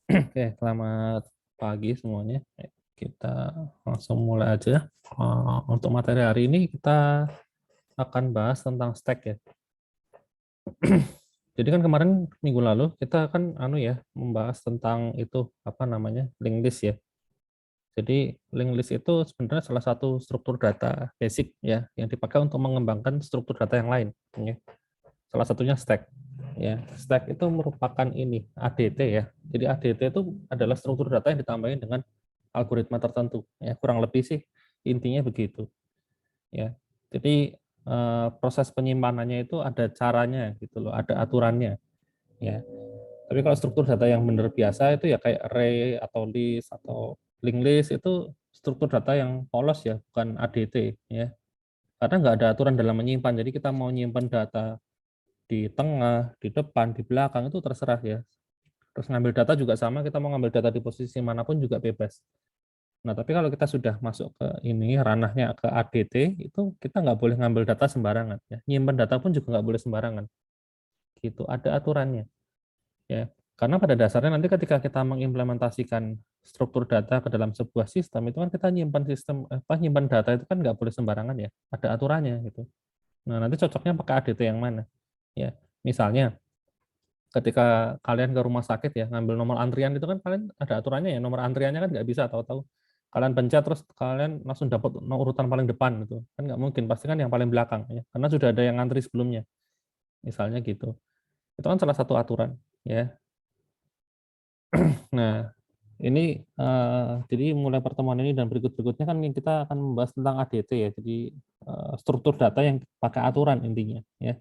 Oke, selamat pagi semuanya. Kita langsung mulai aja. Untuk materi hari ini kita akan bahas tentang stack ya. Jadi kan kemarin minggu lalu kita kan membahas tentang itu apa namanya linked list ya. Jadi linked list itu sebenarnya salah satu struktur data basic ya yang dipakai untuk mengembangkan struktur data yang lain. Ya. Salah satunya stack. Ya, stack itu merupakan ini ADT ya. Jadi ADT itu adalah struktur data yang ditambahin dengan algoritma tertentu. Ya, kurang lebih sih intinya begitu. Ya, jadi proses penyimpanannya itu ada caranya gitu loh, ada aturannya. Ya, tapi kalau struktur data yang benar biasa itu ya kayak array atau list atau linked list itu struktur data yang polos ya, bukan ADT ya. Karena nggak ada aturan dalam menyimpan. Jadi kita mau nyimpan data di tengah, di depan, di belakang itu terserah ya. Terus ngambil data juga sama, kita mau ngambil data di posisi manapun juga bebas. Nah, tapi kalau kita sudah masuk ke ini, ranahnya ke ADT, itu kita nggak boleh ngambil data sembarangan. Ya. Nyimpen data pun juga nggak boleh sembarangan. Gitu, ada aturannya. Ya. Karena pada dasarnya nanti ketika kita mengimplementasikan struktur data ke dalam sebuah sistem, itu kan kita nyimpan data itu kan nggak boleh sembarangan ya. Ada aturannya gitu. Nah, nanti cocoknya pakai ADT yang mana? Ya, misalnya ketika kalian ke rumah sakit ya ngambil nomor antrian itu kan kalian ada aturannya ya, nomor antriannya kan nggak bisa tahu-tahu kalian pencet terus kalian langsung dapat urutan paling depan gitu kan, nggak mungkin, pasti kan yang paling belakang ya karena sudah ada yang ngantri sebelumnya misalnya gitu. Itu kan salah satu aturan ya. Nah, ini jadi mulai pertemuan ini dan berikut-berikutnya kan kita akan membahas tentang ADT ya, jadi struktur data yang pakai aturan intinya ya.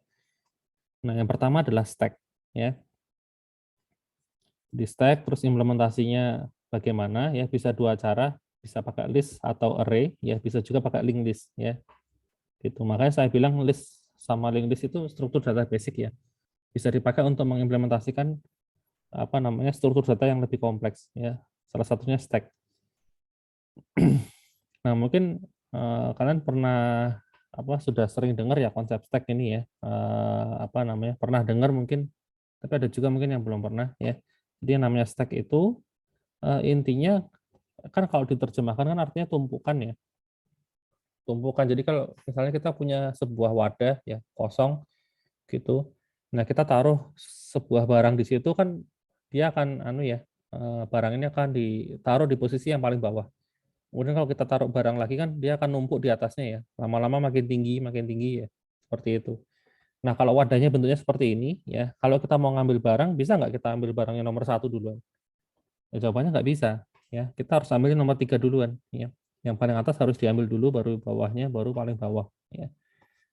Nah, yang pertama adalah stack ya. Di stack terus implementasinya bagaimana ya, bisa dua cara, bisa pakai list atau array ya, bisa juga pakai linked list ya. Gitu. Makanya saya bilang list sama linked list itu struktur data basic ya. Bisa dipakai untuk mengimplementasikan apa namanya struktur data yang lebih kompleks ya. Salah satunya stack. Nah, mungkin kalian pernah apa sudah sering dengar ya konsep stack ini ya. Apa namanya? Pernah dengar mungkin, tapi ada juga mungkin yang belum pernah ya. Jadi yang namanya stack itu intinya kan kalau diterjemahkan kan artinya tumpukan ya. Tumpukan. Jadi kalau misalnya kita punya sebuah wadah ya kosong gitu. Nah, kita taruh sebuah barang di situ kan dia akan barang ini akan ditaruh di posisi yang paling bawah. Kemudian kalau kita taruh barang lagi kan dia akan numpuk di atasnya ya. Lama-lama makin tinggi ya. Seperti itu. Nah, kalau wadahnya bentuknya seperti ini ya, kalau kita mau ngambil barang, bisa nggak kita ambil barang yang nomor satu duluan? Ya, jawabannya nggak bisa. Ya, kita harus ambil nomor 3 duluan. Ya. Yang paling atas harus diambil dulu, baru bawahnya, baru paling bawah. Ya.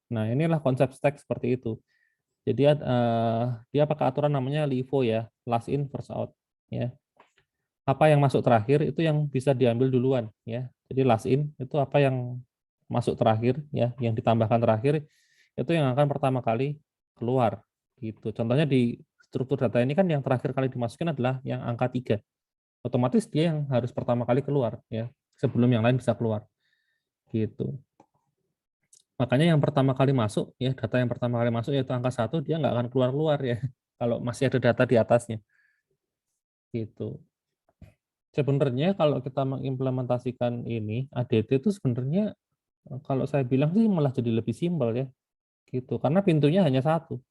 Nah, inilah konsep stack seperti itu. Jadi dia pakai aturan namanya LIFO ya, last in first out. Ya. Apa yang masuk terakhir itu yang bisa diambil duluan. Ya. Jadi last in itu apa yang masuk terakhir, ya, yang ditambahkan terakhir itu yang akan pertama kali keluar. Gitu. Contohnya di struktur data ini kan yang terakhir kali dimasukin adalah yang angka 3, otomatis dia yang harus pertama kali keluar ya sebelum yang lain bisa keluar gitu. Makanya yang pertama kali masuk ya, data yang pertama kali masuk yaitu angka 1, dia nggak akan keluar ya kalau masih ada data di atasnya gitu. Sebenarnya kalau kita mengimplementasikan ini ADT itu sebenarnya kalau saya bilang sih malah jadi lebih simpel ya gitu, karena pintunya hanya satu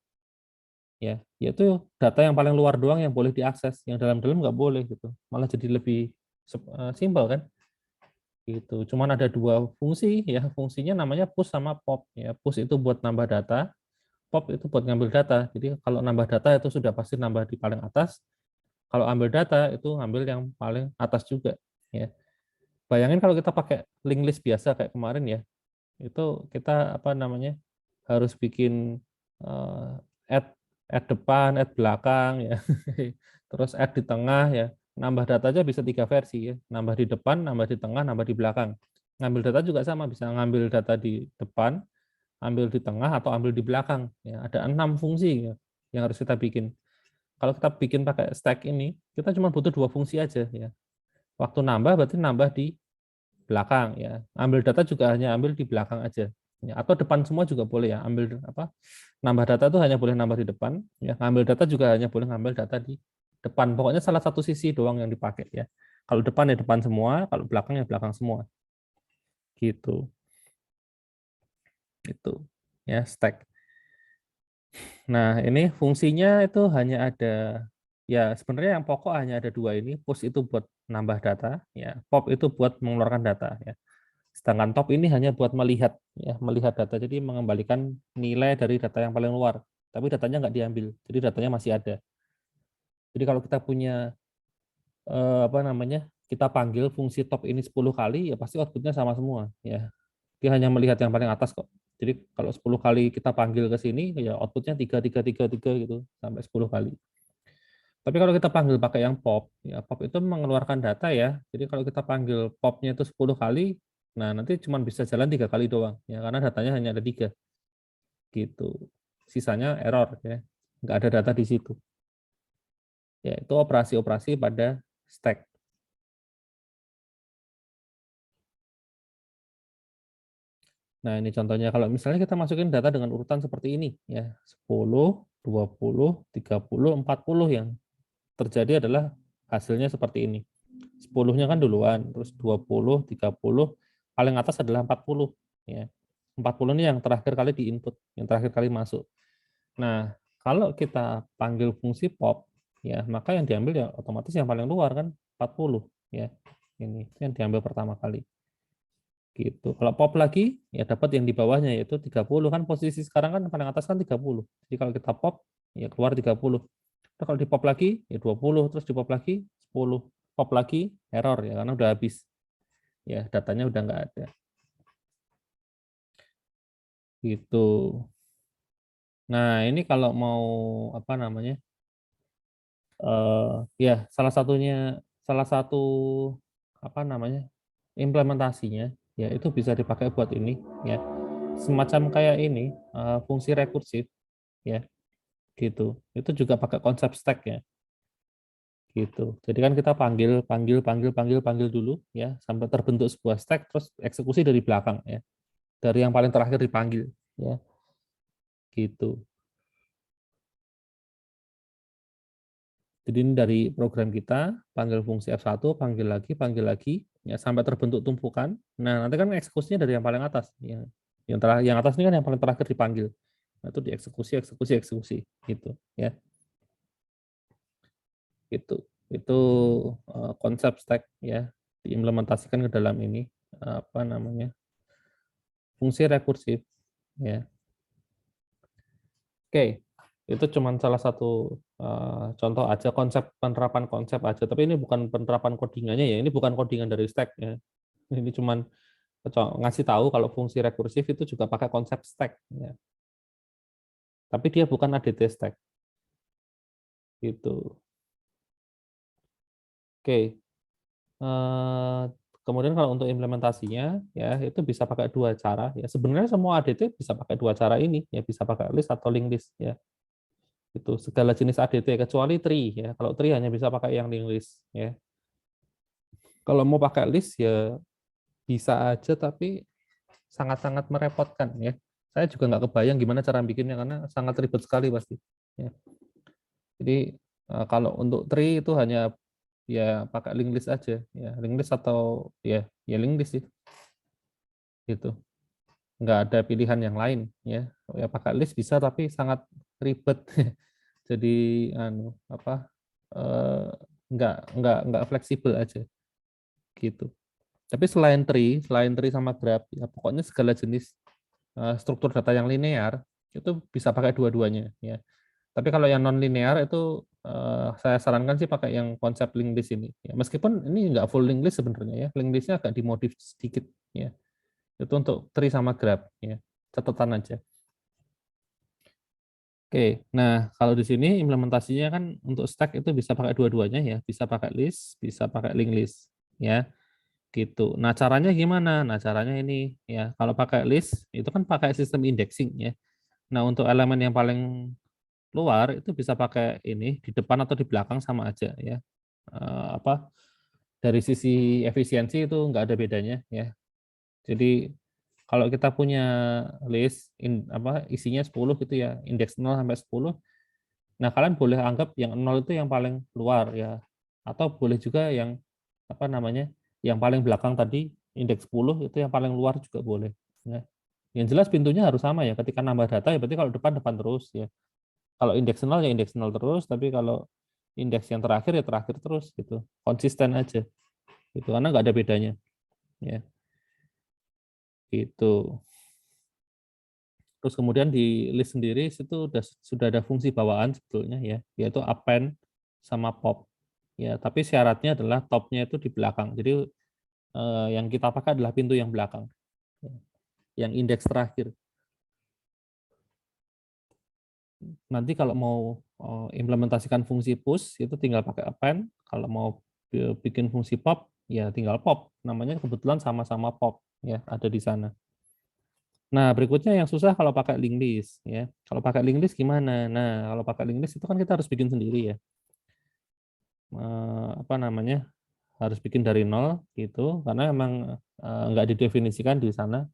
ya, yaitu data yang paling luar doang yang boleh diakses, yang dalam-dalam nggak boleh gitu, malah jadi lebih simpel kan gitu. Cuman ada dua fungsi ya, fungsinya namanya push sama pop ya. Push itu buat nambah data, pop itu buat ngambil data. Jadi kalau nambah data itu sudah pasti nambah di paling atas, kalau ambil data itu ambil yang paling atas juga ya. Bayangin kalau kita pakai link list biasa kayak kemarin ya, itu kita apa namanya harus bikin add add depan, add belakang ya. Terus add di tengah ya. Nambah data aja bisa 3 versi ya. Nambah di depan, nambah di tengah, nambah di belakang. Ngambil data juga sama, bisa ngambil data di depan, ambil di tengah, atau ambil di belakang. Ya, ada 6 fungsi ya, yang harus kita bikin. Kalau kita bikin pakai stack ini, kita cuma butuh 2 fungsi aja ya. Waktu nambah berarti nambah di belakang ya. Ambil data juga hanya ambil di belakang aja. Ya, atau depan semua juga boleh ya. Ambil apa? Nambah data itu hanya boleh nambah di depan, ya. Ngambil data juga hanya boleh ngambil data di depan. Pokoknya salah satu sisi doang yang dipakai ya. Kalau depan ya depan semua, kalau belakang ya belakang semua. Gitu. Itu ya stack. Nah, ini fungsinya itu hanya ada ya sebenarnya yang pokok hanya ada dua ini. Push itu buat nambah data, ya. Pop itu buat mengeluarkan data ya. Sedangkan top ini hanya buat melihat ya, melihat data. Jadi mengembalikan nilai dari data yang paling luar. Tapi datanya nggak diambil. Jadi datanya masih ada. Jadi kalau kita punya apa namanya? Kita panggil fungsi top ini 10 kali ya pasti outputnya sama semua ya. Dia hanya melihat yang paling atas kok. Jadi kalau 10 kali kita panggil ke sini ya outputnya 3 gitu sampai 10 kali. Tapi kalau kita panggil pakai yang pop, ya pop itu mengeluarkan data ya. Jadi kalau kita panggil popnya itu 10 kali, nah nanti cuma bisa jalan 3 kali doang, ya karena datanya hanya ada 3 gitu. Sisanya error ya, nggak ada data di situ. Ya itu operasi-operasi pada stack. Nah ini contohnya kalau misalnya kita masukin data dengan urutan seperti ini ya 10, 20, 30, 40 yang terjadi adalah hasilnya seperti ini. 10-nya kan duluan, terus 20, 30, paling atas adalah 40 ya. 40 ini yang terakhir kali di input, yang terakhir kali masuk. Nah, kalau kita panggil fungsi pop ya, maka yang diambil ya otomatis yang paling luar kan 40 ya. Ini yang diambil pertama kali. Gitu. Kalau pop lagi ya dapat yang di bawahnya yaitu 30 kan posisi sekarang kan paling atas kan 30. Jadi kalau kita pop ya keluar 30. Nah, kalau di pop lagi ya 20, terus di pop lagi 10. Pop lagi error ya karena udah habis. Ya, datanya udah nggak ada. Gitu. Nah, ini kalau mau apa namanya? Ya, salah satu apa namanya? Implementasinya ya itu bisa dipakai buat ini ya. Semacam kayak ini fungsi rekursif ya, gitu. Itu juga pakai konsep stack ya. Gitu. Jadi kan kita panggil panggil panggil panggil panggil dulu ya sampai terbentuk sebuah stack terus eksekusi dari belakang ya. Dari yang paling terakhir dipanggil ya. Gitu. Jadi ini dari program kita, panggil fungsi F1, panggil lagi, ya sampai terbentuk tumpukan. Nah, nanti kan eksekusinya dari yang paling atas. Ya. Yang atas ini kan yang paling terakhir dipanggil. Nah, itu dieksekusi, eksekusi, eksekusi. Gitu. Ya, itu. Itu konsep stack ya diimplementasikan ke dalam ini apa namanya fungsi rekursif ya. Oke, itu cuma salah satu contoh aja penerapan konsep aja. Tapi ini bukan penerapan codingannya ya. Ini bukan codingan dari stack ya. Ini cuma ngasih tahu kalau fungsi rekursif itu juga pakai konsep stack. Ya. Tapi dia bukan ADT stack. Gitu. Oke. Kemudian kalau untuk implementasinya ya itu bisa pakai dua cara ya. Sebenarnya semua ADT bisa pakai dua cara ini ya, bisa pakai list atau linked list ya. Itu segala jenis ADT kecuali tree ya. Kalau tree hanya bisa pakai yang linked list ya. Kalau mau pakai list ya bisa aja tapi sangat-sangat merepotkan ya. Saya juga nggak kebayang gimana cara bikinnya karena sangat ribet sekali pasti. Ya. Jadi kalau untuk tree itu hanya ya pakai linked list aja ya, linked list atau ya linked list sih gitu. Nggak ada pilihan yang lain ya. Ya pakai list bisa tapi sangat ribet. Jadi anu apa eh, nggak fleksibel aja gitu. Tapi selain tree sama graph, ya pokoknya segala jenis struktur data yang linear itu bisa pakai dua-duanya ya. Tapi kalau yang non linear itu saya sarankan sih pakai yang konsep linked list ini. Ya, meskipun ini nggak full linked list sebenarnya ya, linked listnya agak dimodif sedikit ya. Itu untuk tree sama graph ya. Catatan aja. Oke, nah kalau di sini implementasinya kan untuk stack itu bisa pakai dua-duanya ya, bisa pakai list, bisa pakai linked list ya. Gitu. Nah, caranya gimana? Nah, caranya ini ya. Kalau pakai list itu kan pakai sistem indexing ya. Nah, untuk elemen yang paling luar itu bisa pakai ini di depan atau di belakang sama aja ya. Apa dari sisi efisiensi itu nggak ada bedanya ya. Jadi kalau kita punya list apa isinya 10 gitu ya, indeks 0 sampai 10 Nah, kalian boleh anggap yang 0 itu yang paling luar ya. Atau boleh juga yang apa namanya? Yang paling belakang tadi indeks 10 itu yang paling luar juga boleh ya. Yang jelas pintunya harus sama ya. Ketika nambah data ya berarti kalau depan terus ya. Kalau indeks 0 ya indeks 0 terus, tapi kalau indeks yang terakhir ya terakhir terus gitu. Konsisten aja. Gitu karena nggak ada bedanya ya. Gitu. Terus kemudian di list sendiri itu sudah ada fungsi bawaan sebetulnya ya, yaitu append sama pop. Ya, tapi syaratnya adalah topnya itu di belakang. Jadi yang kita pakai adalah pintu yang belakang, yang indeks terakhir. Nanti kalau mau implementasikan fungsi push itu tinggal pakai append. Kalau mau bikin fungsi pop ya tinggal pop. Namanya kebetulan sama-sama pop ya, ada di sana. Nah, berikutnya yang susah kalau pakai link list ya. Kalau pakai link list gimana? Nah, kalau pakai link list itu kan kita harus bikin sendiri ya. Apa namanya? Harus bikin dari nol gitu karena emang nggak didefinisikan di sana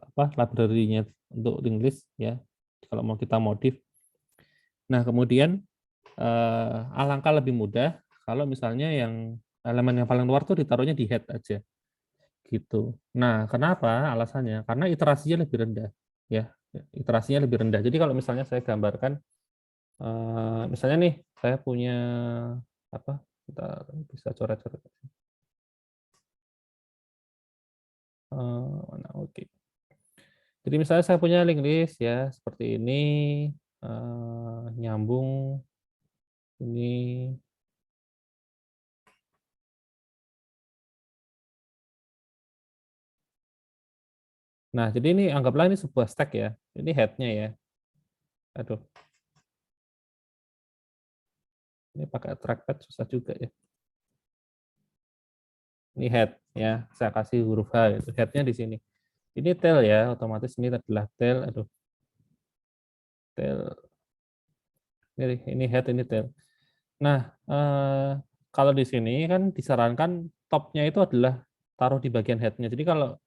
apa library-nya untuk link list ya. Kalau mau kita modif. Nah, kemudian alangkah lebih mudah kalau misalnya yang elemen yang paling luar tuh ditaruhnya di head aja gitu. Nah, kenapa? Alasannya karena iterasinya lebih rendah ya. Iterasinya lebih rendah. Jadi kalau misalnya saya gambarkan misalnya nih saya punya apa? Kita bisa coret-coret. Nah, oke. Jadi misalnya saya punya link list ya seperti ini nyambung ini. Nah, jadi ini anggaplah ini sebuah stack ya. Ini head-nya ya. Aduh, ini pakai trackpad susah juga ya. Ini head ya. Saya kasih huruf H itu head-nya di sini. Ini tail ya, otomatis ini adalah tail. Aduh, tail. Ini head, ini tail. Nah, kalau di sini kan disarankan top-nya itu adalah taruh di bagian head-nya. Jadi kalau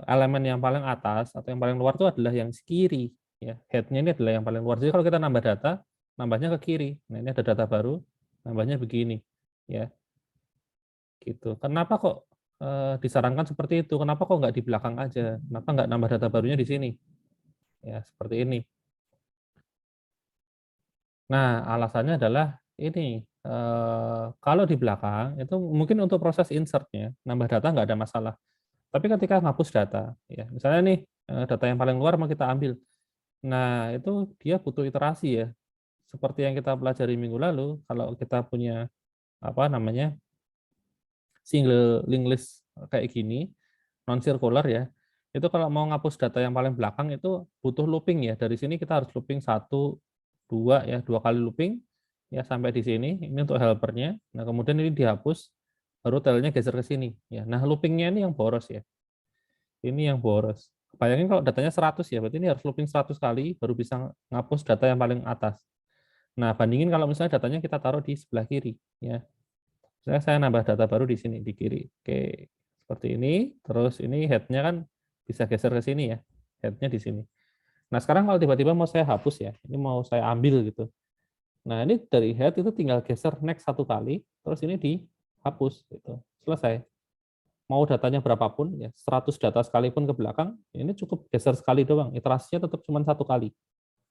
elemen yang paling atas atau yang paling luar itu adalah yang kiri ya, head-nya ini adalah yang paling luar. Jadi kalau kita nambah data nambahnya ke kiri. Nah, ini ada data baru nambahnya begini ya, gitu. Kenapa kok disarankan seperti itu? Kenapa kok nggak di belakang aja? Kenapa nggak nambah data barunya di sini ya, seperti ini? Nah, alasannya adalah ini kalau di belakang itu mungkin untuk proses insert-nya nambah data nggak ada masalah. Tapi ketika ngapus data ya, misalnya nih data yang paling luar mau kita ambil. Nah, itu dia butuh iterasi ya. Seperti yang kita pelajari minggu lalu, kalau kita punya apa namanya single link list kayak gini, non circular ya, itu kalau mau ngapus data yang paling belakang itu butuh looping ya. Dari sini kita harus looping 1, 2 ya, 2 kali looping ya sampai di sini. Ini untuk helpernya. Nah, kemudian ini dihapus, baru tailnya geser ke sini ya. Nah, loopingnya ini yang boros ya. Ini yang boros. Bayangin kalau datanya 100 ya, berarti ini harus looping 100 kali baru bisa ngapus data yang paling atas. Nah, bandingin kalau misalnya datanya kita taruh di sebelah kiri ya. Saya nambah data baru di sini di kiri. Oke, seperti ini. Terus ini head-nya kan bisa geser ke sini ya. Head-nya di sini. Nah, sekarang kalau tiba-tiba mau saya hapus ya, ini mau saya ambil gitu. Nah, ini dari head itu tinggal geser next 1 kali, terus ini dihapus gitu. Selesai. Mau datanya berapapun ya, 100 data sekalipun ke belakang, ini cukup geser sekali doang. Iterasinya tetap cuma 1 kali.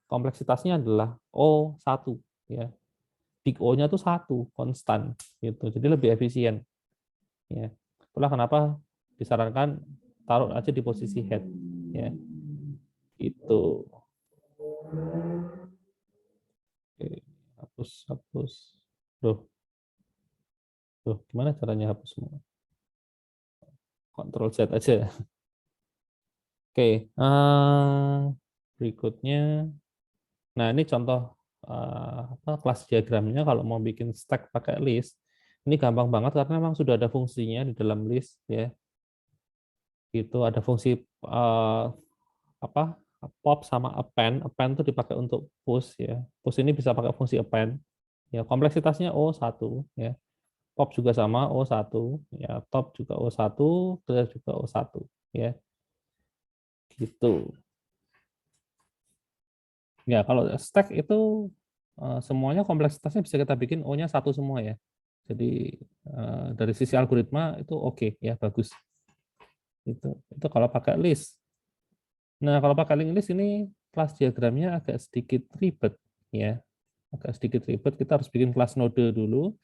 Kompleksitasnya adalah O1 ya. Big O-nya tuh 1 konstan gitu. Jadi lebih efisien ya. Itulah kenapa disarankan taruh aja di posisi head ya. Itu. Oke, hapus. Duh, gimana caranya hapus semua? Ctrl Z aja. Oke, berikutnya. Nah, ini contoh kelas diagramnya kalau mau bikin stack pakai list. Ini gampang banget karena memang sudah ada fungsinya di dalam list ya. Itu ada fungsi apa pop sama append. Append itu dipakai untuk push ya. Push ini bisa pakai fungsi append. Ya, kompleksitasnya O1 ya. Pop juga sama O1 ya. Top juga O1, clear juga O1 ya. Gitu. Ya, kalau stack itu semuanya kompleksitasnya bisa kita bikin O-nya satu semua ya. Jadi dari sisi algoritma itu oke ya, bagus. Itu kalau pakai list. Nah, kalau pakai linked list ini kelas diagramnya agak sedikit ribet ya. Agak sedikit ribet, kita harus bikin kelas node dulu,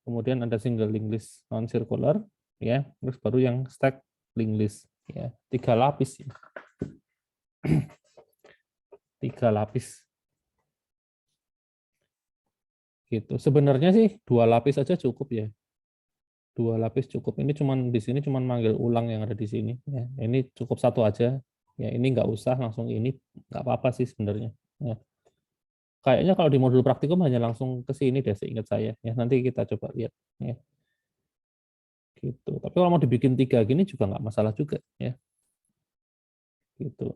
kemudian ada single linked list non circular ya, terus baru yang stack linked list ya. 3 lapis ya. 3 lapis gitu. Sebenarnya sih 2 lapis aja cukup ya. 2 lapis cukup. Ini cuman di sini cuman manggil ulang yang ada di sini ya. Ini cukup satu aja. Ya, ini nggak usah langsung ini, nggak apa-apa sih sebenarnya. Ya. Kayaknya kalau di modul praktikum hanya langsung ke sini deh seingat saya. Ya, nanti kita coba lihat ya. Gitu. Tapi kalau mau dibikin 3 gini juga nggak masalah juga ya. Gitu.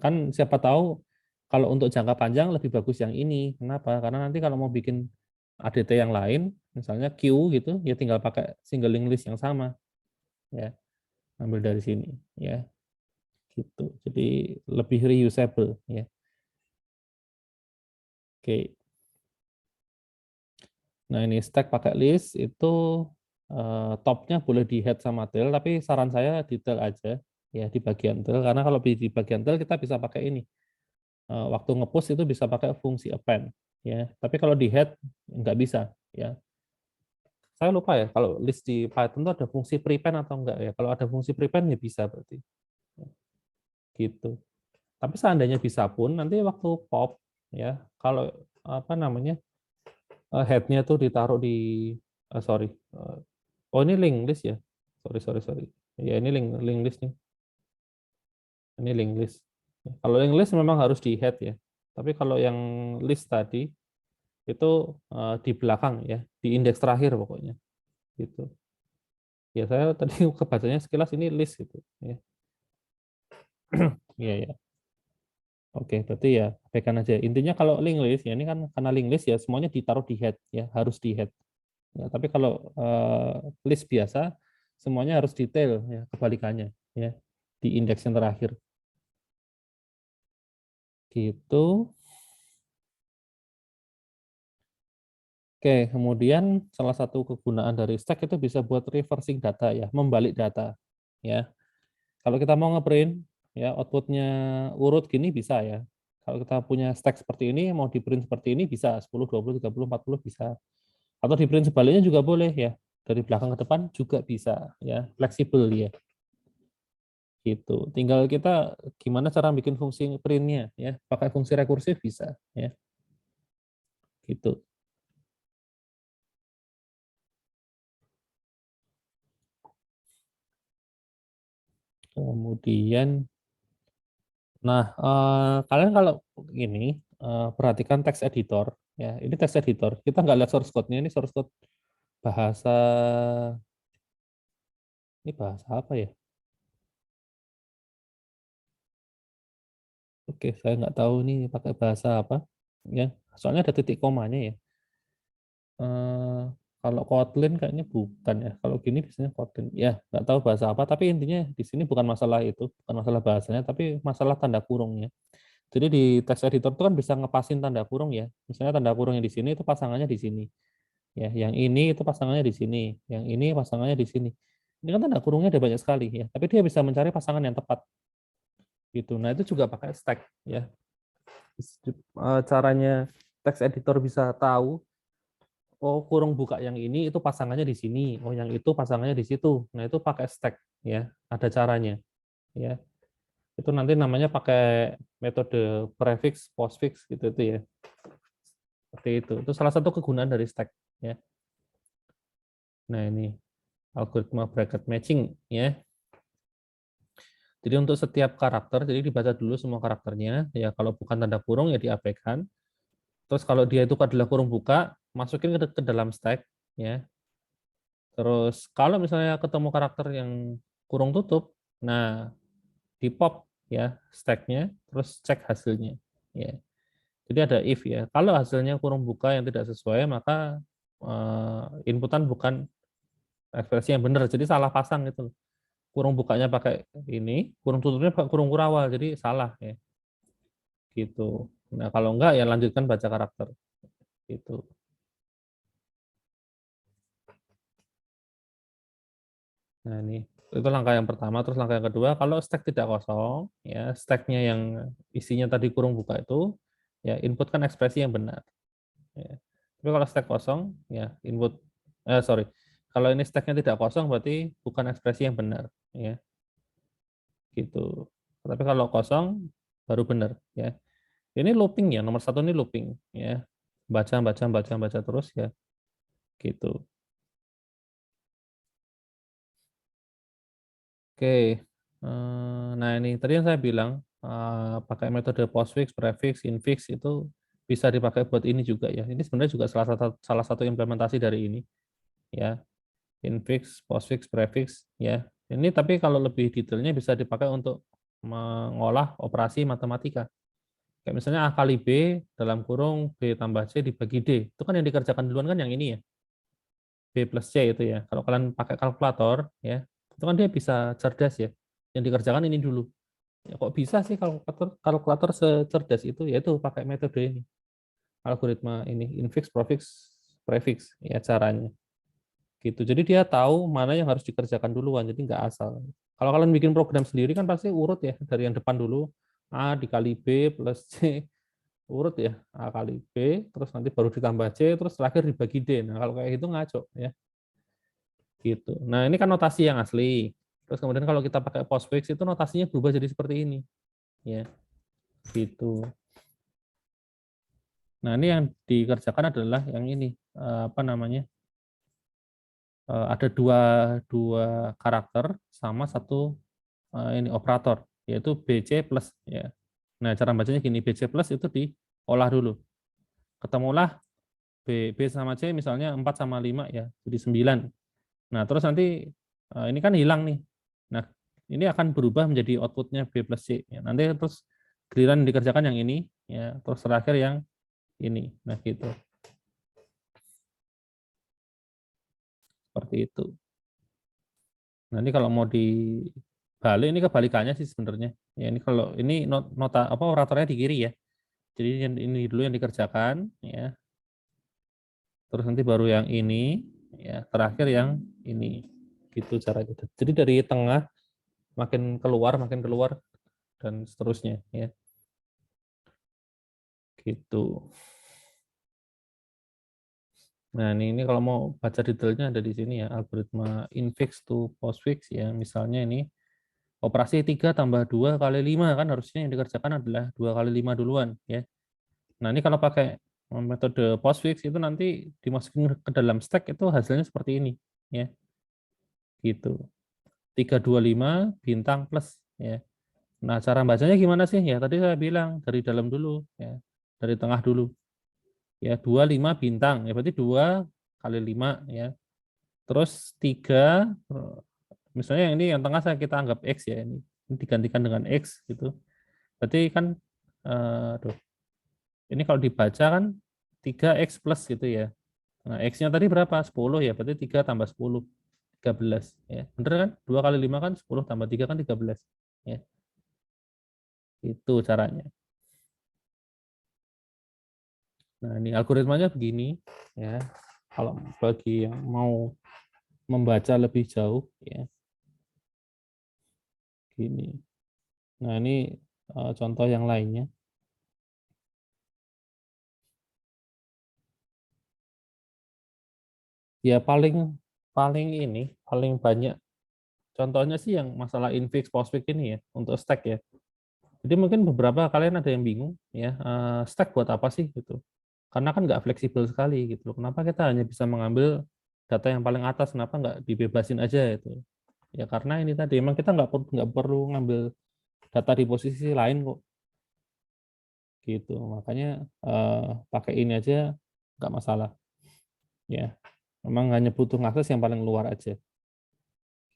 Kan siapa tahu kalau untuk jangka panjang lebih bagus yang ini. Kenapa? Karena nanti kalau mau bikin ADT yang lain, misalnya Q gitu, ya tinggal pakai single link list yang sama ya. Ambil dari sini ya. Gitu. Jadi lebih reusable ya. Oke. Nah, ini stack pakai list itu topnya boleh di head sama tail, tapi saran saya di tail aja ya, di bagian tail, karena kalau di bagian tail kita bisa pakai ini. Waktu ngepost itu bisa pakai fungsi append ya. Tapi kalau di head nggak bisa ya. Saya lupa ya kalau list di Python itu ada fungsi prepend atau enggak ya. Kalau ada fungsi prepend ya bisa berarti. Gitu. Tapi seandainya bisa pun nanti waktu pop ya, kalau apa namanya headnya tuh ditaruh di sorry, oh ini link list ya, sorry ya, ini link list nih, ini link list. Kalau link list memang harus di head ya, tapi kalau yang list tadi itu di belakang ya, di indeks terakhir pokoknya gitu ya. Saya tadi kebacanya sekilas ini list gitu ya. Iya ya. Oke, berarti ya pegang aja. Intinya kalau link list ya, ini kan karena link list ya semuanya ditaruh di head ya, harus di head. Ya, tapi kalau list biasa semuanya harus detail ya, kebalikannya ya, di indeks yang terakhir. Gitu. Oke, kemudian salah satu kegunaan dari stack itu bisa buat reversing data ya, membalik data ya. Kalau kita mau ngeprint ya outputnya urut gini bisa ya. Kalau kita punya stack seperti ini mau di print seperti ini bisa 10, 20, 30, 40 bisa. Atau di print sebaliknya juga boleh ya. Dari belakang ke depan juga bisa ya, fleksibel ya. Gitu. Tinggal kita gimana cara bikin fungsi printnya ya. Pakai fungsi rekursif bisa ya. Gitu. Kemudian nah, kalian kalau ini perhatikan text editor ya. Ini text editor. Kita nggak lihat source code-nya. Ini source code bahasa, ini bahasa apa ya? Oke, saya nggak tahu ini pakai bahasa apa ya. Soalnya ada titik komanya ya. Eh, kalau Kotlin kayaknya bukan ya. Kalau gini biasanya Kotlin. Ya, nggak tahu bahasa apa. Tapi intinya di sini bukan masalah itu, bukan masalah bahasanya, tapi masalah tanda kurungnya. Jadi di text editor itu kan bisa ngepasin tanda kurung ya. Misalnya tanda kurungnya di sini itu pasangannya di sini. Ya, yang ini itu pasangannya di sini. Yang ini pasangannya di sini. Ini kan tanda kurungnya ada banyak sekali ya. Tapi dia bisa mencari pasangan yang tepat. Gitu. Nah, itu juga pakai stack ya. Caranya text editor bisa tahu, oh kurung buka yang ini itu pasangannya di sini, oh yang itu pasangannya di situ. Nah itu pakai stack ya, ada caranya ya. Itu nanti namanya pakai metode prefix, postfix gitu itu ya. Seperti itu. Itu salah satu kegunaan dari stack ya. Nah ini algoritma bracket matching ya. Jadi untuk setiap karakter, jadi dibaca dulu semua karakternya ya. Kalau bukan tanda kurung ya diabaikan. Terus kalau dia itu adalah kurung buka, masukin ke dalam stack ya. Terus kalau misalnya ketemu karakter yang kurung tutup, nah di pop ya stacknya, terus cek hasilnya. Ya. Jadi ada if ya. Kalau hasilnya kurung buka yang tidak sesuai, maka inputan bukan ekspresi yang benar. Jadi salah pasang itu. Kurung bukanya pakai ini, kurung tutupnya pakai kurung kurawal. Jadi salah ya. Gitu. Nah, kalau enggak ya lanjutkan baca karakter. Gitu. Nah, ini itu langkah yang pertama. Terus langkah yang kedua, kalau stack tidak kosong, ya stacknya yang isinya tadi kurung buka itu, ya inputkan ekspresi yang benar. Ya. Tapi kalau stack kosong, ya input, sorry, kalau ini stacknya tidak kosong berarti bukan ekspresi yang benar, ya gitu. Tapi kalau kosong baru benar, ya. Ini looping ya, nomor satu ini looping, ya. Baca, baca, baca, baca terus ya, gitu. Oke, nah ini tadi yang saya bilang pakai metode postfix, prefix, infix itu bisa dipakai buat ini juga ya. Ini sebenarnya juga salah satu implementasi dari ini ya. Infix, postfix, prefix ya. Ini tapi kalau lebih detailnya bisa dipakai untuk mengolah operasi matematika. Kayak misalnya A kali B dalam kurung B tambah C dibagi D. Itu kan yang dikerjakan duluan kan yang ini ya. B plus C itu ya. Kalau kalian pakai kalkulator ya, itu kan dia bisa cerdas ya. Yang dikerjakan ini dulu. Ya, kok bisa sih kalkulator secerdas itu? Ya itu pakai metode ini. Algoritma ini infix, profix, prefix ya caranya. Gitu. Jadi dia tahu mana yang harus dikerjakan duluan, jadi nggak asal. Kalau kalian bikin program sendiri kan pasti urut ya, dari yang depan dulu, A dikali B plus C, urut ya, A kali B, terus nanti baru ditambah C, terus terakhir dibagi D. Nah kalau kayak gitu ngaco ya, gitu. Nah ini kan notasi yang asli. Terus kemudian kalau kita pakai postfix itu notasinya berubah jadi seperti ini, ya, gitu. Nah ini yang dikerjakan adalah yang ini, apa namanya, ada dua dua karakter sama satu ini operator, yaitu BC plus ya. Nah, cara bacanya gini, BC plus itu diolah dulu. Ketemulah B sama C misalnya 4 sama 5 ya, jadi 9. Nah, terus nanti ini kan hilang nih. Nah, ini akan berubah menjadi outputnya B plus C. Ya, nanti terus giliran dikerjakan yang ini, ya, terus terakhir yang ini. Nah, gitu. Seperti itu. Nah, ini kalau mau dibalik, ini kebalikannya sih sebenarnya. Ya, ini kalau ini nota apa operatornya di kiri ya. Jadi ini dulu yang dikerjakan, ya. Terus nanti baru yang ini, ya. Terakhir yang ini. Gitu caranya. Jadi dari tengah makin keluar dan seterusnya, ya. Gitu. Nah, ini kalau mau baca detailnya ada di sini ya, algoritma infix to postfix ya. Misalnya ini operasi 3 tambah 2 kali 5 kan harusnya yang dikerjakan adalah 2 kali 5 duluan ya. Nah, ini kalau pakai metode postfix itu nanti dimasukin ke dalam stack itu hasilnya seperti ini ya. Gitu. 325 bintang plus ya. Nah, cara bacanya gimana sih? Ya, tadi saya bilang dari dalam dulu ya. Dari tengah dulu. Ya, 25 bintang. Ya berarti 2 kali 5 ya. Terus 3 misalnya yang ini yang tengah kita anggap X ya ini. Ini digantikan dengan X gitu. Berarti kan aduh, ini kalau dibaca kan 3X plus gitu ya. Nah, X-nya tadi berapa? 10 ya, berarti 3 tambah 10, 13. Ya. Bener kan? 2 kali 5 kan 10 tambah 3 kan 13. Ya. Itu caranya. Nah, ini algoritmanya begini. Ya. Kalau bagi yang mau membaca lebih jauh, ya gini. Nah, ini contoh yang lainnya. Ya paling banyak contohnya sih yang masalah infix postfix ini ya untuk stack ya. Jadi mungkin beberapa kalian ada yang bingung ya, stack buat apa sih gitu. Karena kan nggak fleksibel sekali gitu. Kenapa kita hanya bisa mengambil data yang paling atas, kenapa nggak dibebasin aja itu? Ya karena ini tadi emang kita nggak perlu ngambil data di posisi lain kok gitu. Makanya pakai ini aja nggak masalah ya. Memang hanya butuh akses yang paling luar aja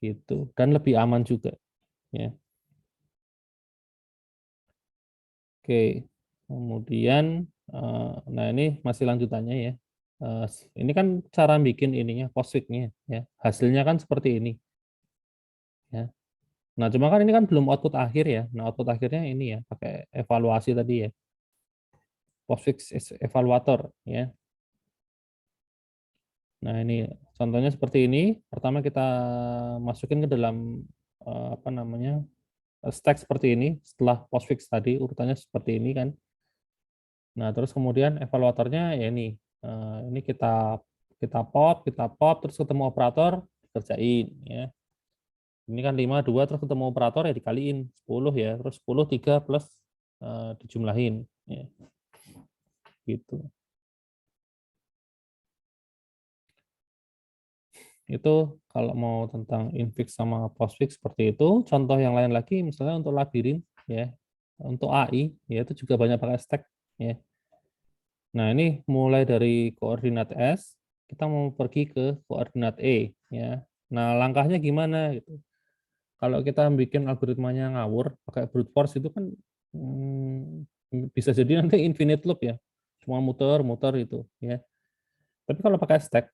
gitu dan lebih aman juga ya. Oke, kemudian, nah ini masih lanjutannya ya. Ini kan cara bikin ininya, postfix-nya ya. Hasilnya kan seperti ini ya. Nah, cuma kan ini kan belum output akhir ya. Nah, output akhirnya ini ya, pakai evaluasi tadi ya. postfix evaluator ya. Nah, ini contohnya seperti ini. Pertama kita masukin ke dalam apa namanya? Stack seperti ini setelah postfix tadi urutannya seperti ini kan. Nah, terus kemudian evaluatornya ya ini. Ini kita pop terus ketemu operator dikerjain ya. Ini kan 5 2 terus ketemu operator ya dikaliin 10 ya. Terus 10 3 plus dijumlahin ya. Gitu. Itu kalau mau tentang infix sama postfix seperti itu. Contoh yang lain lagi misalnya untuk labirin ya. Untuk AI ya itu juga banyak pakai stack ya. Nah, ini mulai dari koordinat S, kita mau pergi ke koordinat E ya. Nah, langkahnya gimana gitu. Kalau kita bikin algoritmanya ngawur pakai brute force itu kan bisa jadi nanti infinite loop ya. Cuma muter-muter itu ya. Tapi kalau pakai stack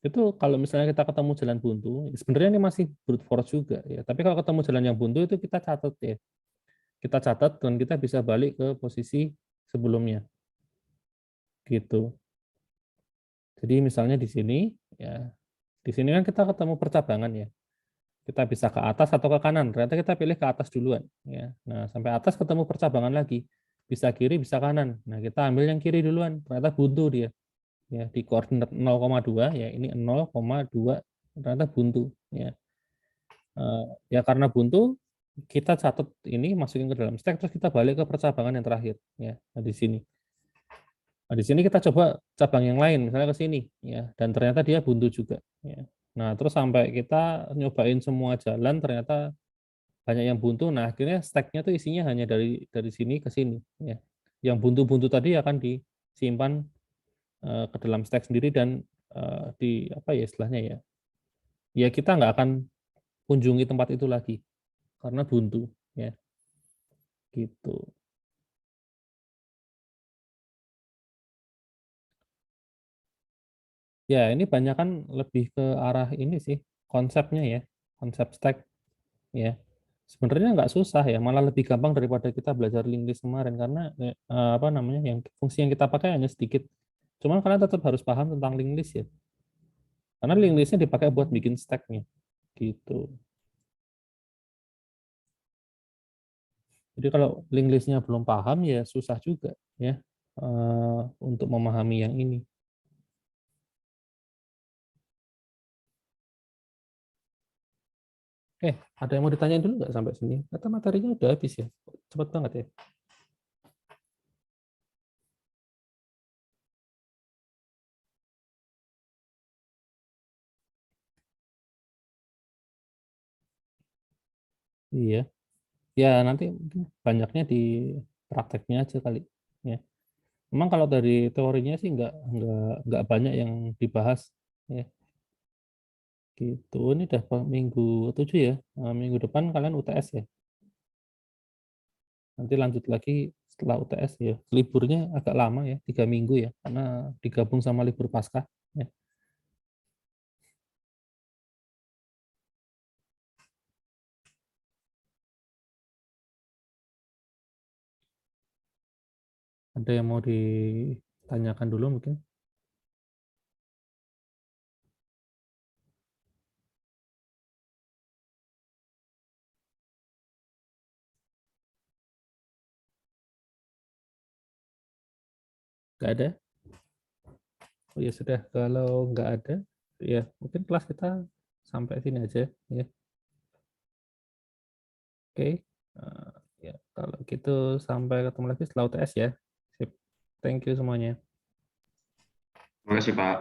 itu kalau misalnya kita ketemu jalan buntu, sebenarnya ini masih brute force juga ya. Tapi kalau ketemu jalan yang buntu itu kita catat ya. Kita catat dan kita bisa balik ke posisi sebelumnya. Gitu. Jadi misalnya di sini ya, di sini kan kita ketemu percabangan ya. Kita bisa ke atas atau ke kanan. Ternyata kita pilih ke atas duluan ya. Nah, sampai atas ketemu percabangan lagi. Bisa kiri, bisa kanan. Nah, kita ambil yang kiri duluan. Ternyata buntu dia. Ya, di koordinat 0,2 ya, ini 0,2 ternyata buntu ya. Ya karena buntu kita catat ini masukin ke dalam stack terus kita balik ke percabangan yang terakhir ya. Nah, di sini. Nah, di sini kita coba cabang yang lain, misalnya ke sini, ya, dan ternyata dia buntu juga. Ya. Nah, terus sampai kita nyobain semua jalan, ternyata banyak yang buntu. Nah, akhirnya stack-nya tuh isinya hanya dari sini ke sini. Ya. Yang buntu-buntu tadi akan disimpan ke dalam stack sendiri dan di apa ya istilahnya ya, ya kita nggak akan kunjungi tempat itu lagi karena buntu. Ya, gitu. Ya, ini banyak kan lebih ke arah ini sih konsepnya ya, konsep stack ya. Sebenarnya nggak susah ya, malah lebih gampang daripada kita belajar linked list kemarin karena apa namanya yang fungsi yang kita pakai hanya sedikit. Cuman kalian tetap harus paham tentang linked list ya, karena linked listnya dipakai buat bikin stacknya gitu. Jadi kalau linked listnya belum paham ya susah juga ya untuk memahami yang ini. Ada yang mau ditanyain dulu nggak sampai sini? Kata materinya udah habis ya, cepet banget ya. Iya, ya nanti mungkin banyaknya di prakteknya aja kali ya. Memang kalau dari teorinya sih nggak banyak yang dibahas ya. Gitu. Ini udah minggu 7 ya. Minggu depan kalian UTS ya. Nanti lanjut lagi setelah UTS ya. Liburnya agak lama ya, 3 minggu ya, karena digabung sama libur Paskah. Ya. Ada yang mau ditanyakan dulu mungkin? Nggak ada? Oh ya sudah, kalau nggak ada, ya mungkin kelas kita sampai sini aja ya. Oke. Ya, kalau gitu sampai ketemu lagi setelah UTS ya. Sip. Thank you semuanya. Terima kasih, Pak.